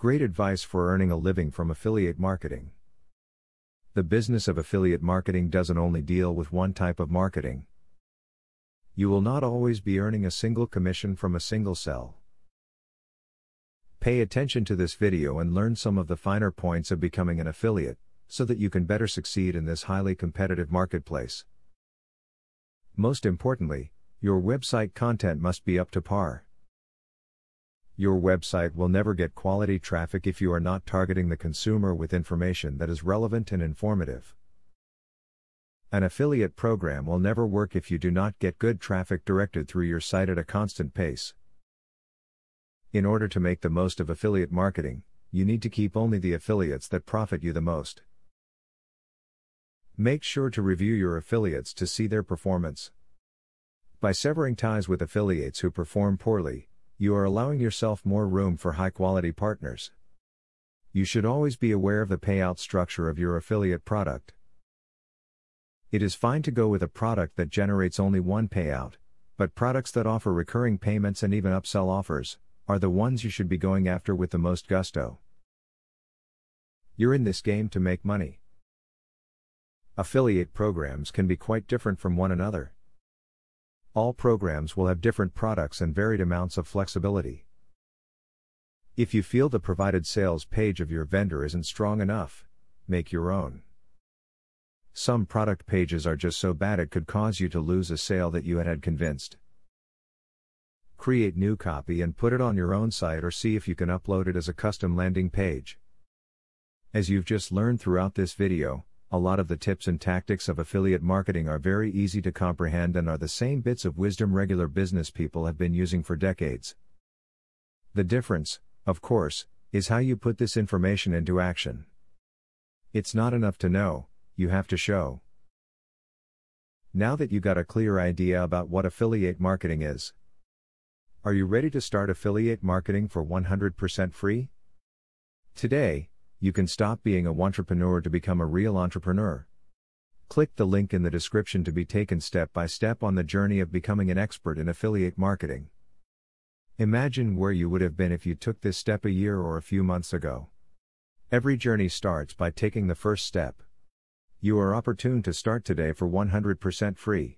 Great advice for earning a living from affiliate marketing. The business of affiliate marketing doesn't only deal with one type of marketing. You will not always be earning a single commission from a single sell. Pay attention to this video and learn some of the finer points of becoming an affiliate, so that you can better succeed in this highly competitive marketplace. Most importantly, your website content must be up to par. Your website will never get quality traffic if you are not targeting the consumer with information that is relevant and informative. An affiliate program will never work if you do not get good traffic directed through your site at a constant pace. In order to make the most of affiliate marketing, you need to keep only the affiliates that profit you the most. Make sure to review your affiliates to see their performance. By severing ties with affiliates who perform poorly, you are allowing yourself more room for high-quality partners. You should always be aware of the payout structure of your affiliate product. It is fine to go with a product that generates only one payout, but products that offer recurring payments and even upsell offers are the ones you should be going after with the most gusto. You're in this game to make money. Affiliate programs can be quite different from one another. All programs will have different products and varied amounts of flexibility. If you feel the provided sales page of your vendor isn't strong enough, make your own. Some product pages are just so bad it could cause you to lose a sale that you had convinced. Create new copy and put it on your own site or see if you can upload it as a custom landing page. As you've just learned throughout this video, a lot of the tips and tactics of affiliate marketing are very easy to comprehend and are the same bits of wisdom regular business people have been using for decades. The difference, of course, is how you put this information into action. It's not enough to know, you have to show. Now that you got a clear idea about what affiliate marketing is, are you ready to start affiliate marketing for 100% free? Today, you can stop being a wantrepreneur to become a real entrepreneur. Click the link in the description to be taken step by step on the journey of becoming an expert in affiliate marketing. Imagine where you would have been if you took this step a year or a few months ago. Every journey starts by taking the first step. You are opportune to start today for 100% free.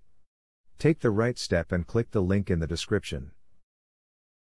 Take the right step and click the link in the description.